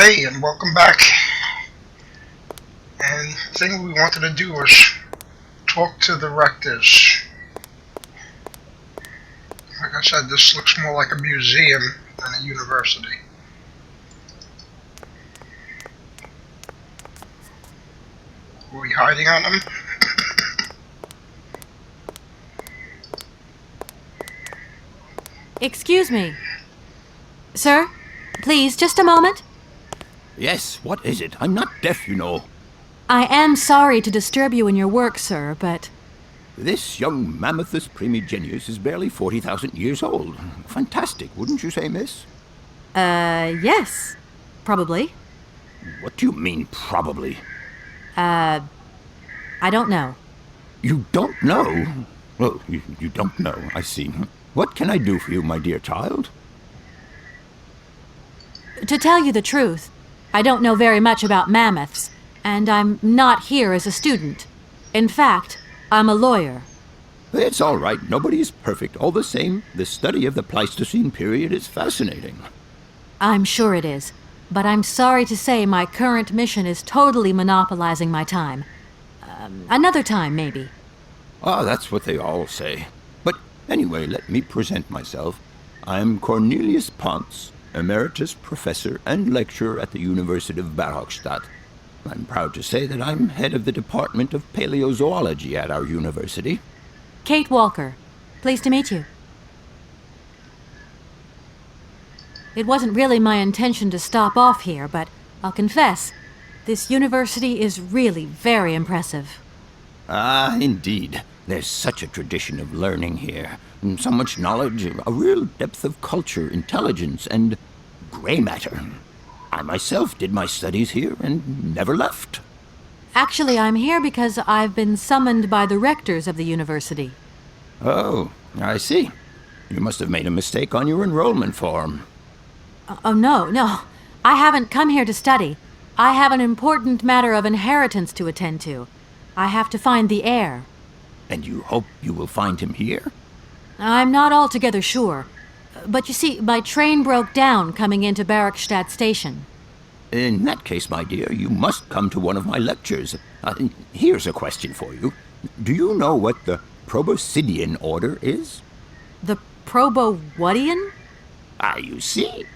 Okay, and welcome back. And the thing we wanted to do was talk to the Rectors. Like I said, this looks more like a museum than a university. Are we hiding on them? Excuse me. Sir, please, just a moment. Yes, what is it? I'm not deaf, you know. I am sorry to disturb you in your work, sir, but... This young Mammothus primigenius is barely 40,000 years old. Fantastic, wouldn't you say, miss? Yes. Probably. What do you mean, probably? I don't know. You don't know? Well, you don't know, I see. What can I do for you, my dear child? To tell you the truth, I don't know very much about mammoths, and I'm not here as a student. In fact, I'm a lawyer. It's all right. Nobody is perfect. All the same, the study of the Pleistocene period is fascinating. I'm sure it is, but I'm sorry to say my current mission is totally monopolizing my time. Another time, maybe. Ah, that's what they all say. But anyway, let me present myself. I'm Cornelius Ponce, Emeritus Professor and Lecturer at the University of Barhochstadt. I'm proud to say that I'm head of the Department of Paleozoology at our university. Kate Walker. Pleased to meet you. It wasn't really my intention to stop off here, but I'll confess, this university is really very impressive. Ah, indeed. There's such a tradition of learning here. And so much knowledge, a real depth of culture, intelligence, and gray matter. I myself did my studies here and never left. Actually, I'm here because I've been summoned by the rectors of the university. Oh, I see. You must have made a mistake on your enrollment form. Oh, no. I haven't come here to study. I have an important matter of inheritance to attend to. I have to find the heir. And you hope you will find him here? I'm not altogether sure. But you see, my train broke down coming into Barhochstadt Station. In that case, my dear, you must come to one of my lectures. Here's a question for you. Do you know what the Proboscidean order is? The Probowhatian? Ah, you see?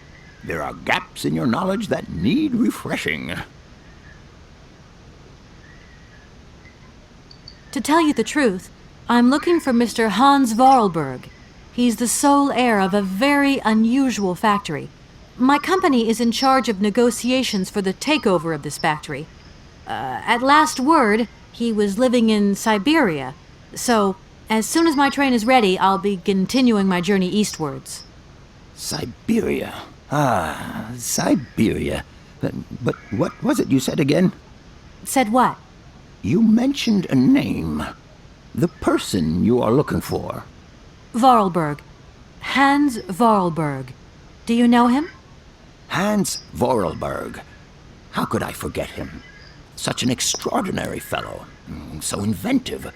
There are gaps in your knowledge that need refreshing. To tell you the truth, I'm looking for Mr. Hans Vorarlberg. He's the sole heir of a very unusual factory. My company is in charge of negotiations for the takeover of this factory. At last word, he was living in Syberia. So, as soon as my train is ready, I'll be continuing my journey eastwards. Syberia. Ah, Syberia. But what was it you said again? Said what? You mentioned a name. The person you are looking for. Vorarlberg. Hans Vorarlberg. Do you know him? Hans Vorarlberg. How could I forget him? Such an extraordinary fellow. So inventive.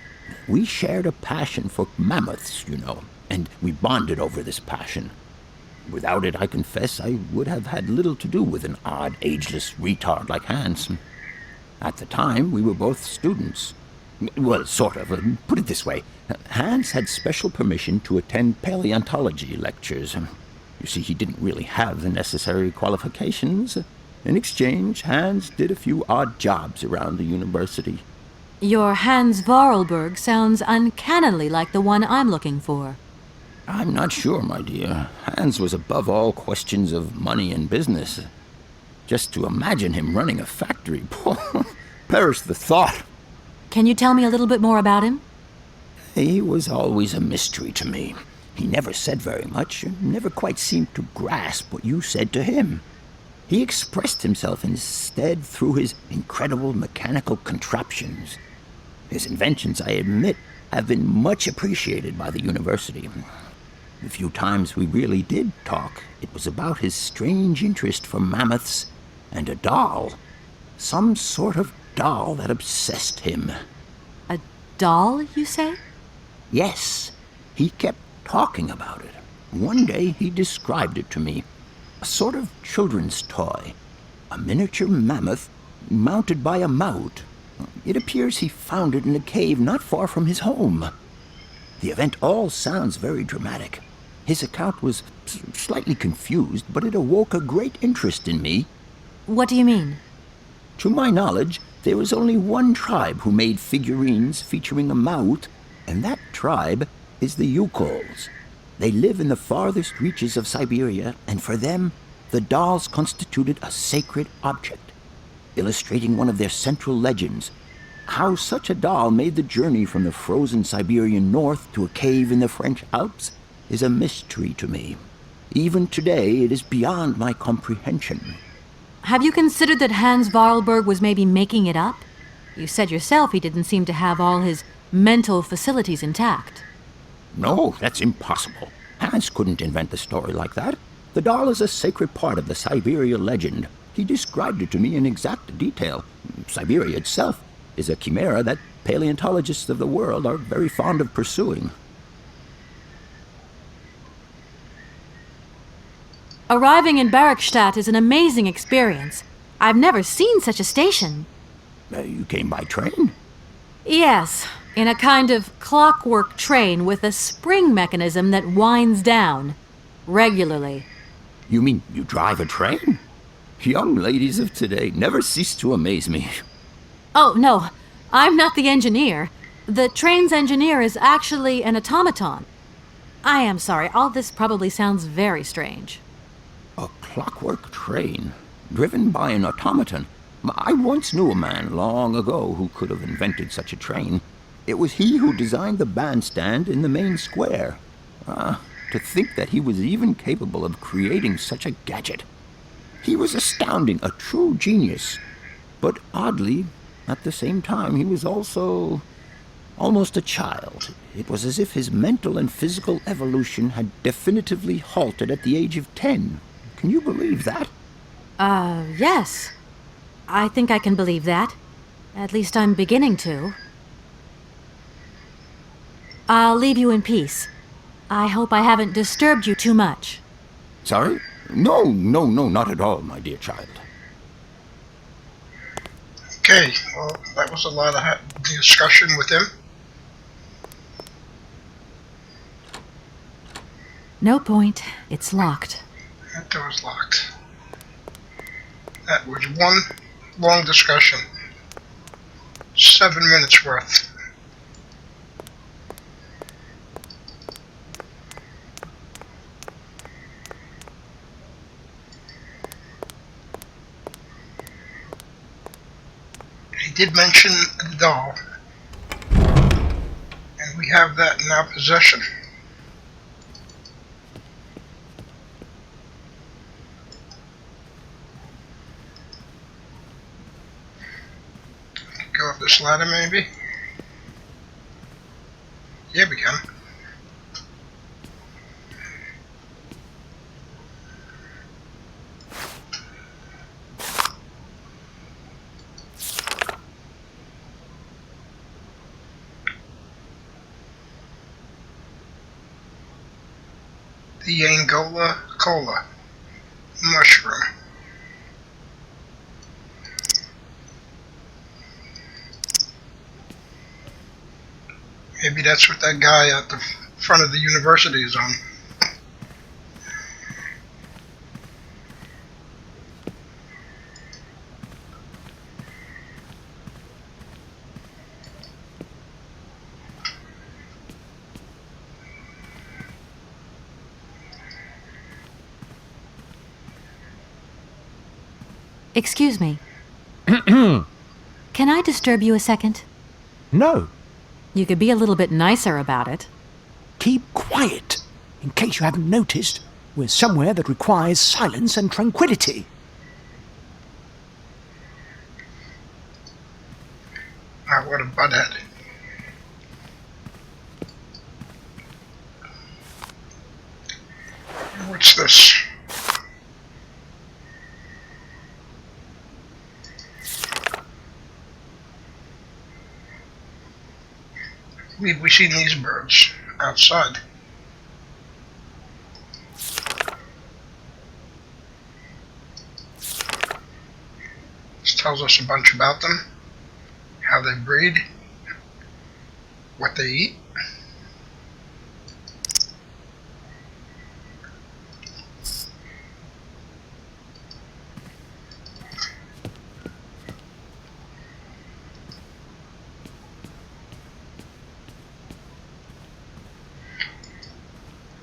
We shared a passion for mammoths, you know, and we bonded over this passion. Without it, I confess, I would have had little to do with an odd, ageless retard like Hans. At the time, we were both students. Well, sort of. Put it this way. Hans had special permission to attend paleontology lectures. You see, he didn't really have the necessary qualifications. In exchange, Hans did a few odd jobs around the university. Your Hans Vorarlberg sounds uncannily like the one I'm looking for. I'm not sure, my dear. Hans was above all questions of money and business. Just to imagine him running a factory, perish the thought. Can you tell me a little bit more about him? He was always a mystery to me. He never said very much, and never quite seemed to grasp what you said to him. He expressed himself instead through his incredible mechanical contraptions. His inventions, I admit, have been much appreciated by the university. The few times we really did talk, it was about his strange interest for mammoths and a doll. Some sort of doll that obsessed him. A doll, you say? Yes, he kept talking about it. One day he described it to me. A sort of children's toy. A miniature mammoth mounted by a maut. It appears he found it in a cave not far from his home. The event all sounds very dramatic. His account was slightly confused, but it awoke a great interest in me. What do you mean? To my knowledge, there was only one tribe who made figurines featuring a maut, and that tribe is the Yukols. They live in the farthest reaches of Syberia, and for them, the dolls constituted a sacred object, illustrating one of their central legends. How such a doll made the journey from the frozen Siberian north to a cave in the French Alps is a mystery to me. Even today, it is beyond my comprehension. Have you considered that Hans Vorarlberg was maybe making it up? You said yourself he didn't seem to have all his mental facilities intact. No, that's impossible. Hans couldn't invent the story like that. The doll is a sacred part of the Syberia legend. He described it to me in exact detail. Syberia itself is a chimera that paleontologists of the world are very fond of pursuing. Arriving in Barrackstadt is an amazing experience. I've never seen such a station. You came by train? Yes, in a kind of clockwork train with a spring mechanism that winds down regularly. You mean you drive a train? Young ladies of today never cease to amaze me. Oh, no, I'm not the engineer. The train's engineer is actually an automaton. I am sorry, all this probably sounds very strange. A clockwork train, driven by an automaton. I once knew a man long ago who could have invented such a train. It was he who designed the bandstand in the main square. To think that he was even capable of creating such a gadget. He was astounding, a true genius. But oddly, at the same time, he was also almost a child. It was as if his mental and physical evolution had definitively halted at the age of 10. Can you believe that? Yes. I think I can believe that. At least I'm beginning to. I'll leave you in peace. I hope I haven't disturbed you too much. Sorry? No, not at all, my dear child. Okay, well, that was a lot of discussion with him. No point. It's locked. That door's locked. That was one long discussion. 7 minutes worth. He did mention the doll, and we have that in our possession. Go up this ladder, maybe? Yeah, we can. The Angola Cola mushroom. Maybe that's what that guy at the front of the university is on. Excuse me. Can I disturb you a second? No. You could be a little bit nicer about it. Keep quiet. In case you haven't noticed, we're somewhere that requires silence and tranquility. Ah, what a butthead. What's this? I believe we've seen these birds outside. tells us a bunch about them, how they breed, what they eat.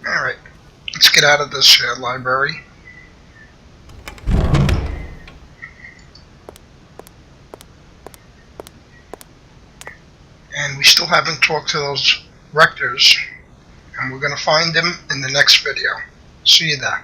Alright, let's get out of this library. And we still haven't talked to those Rectors, and we're going to find them in the next video. See you there.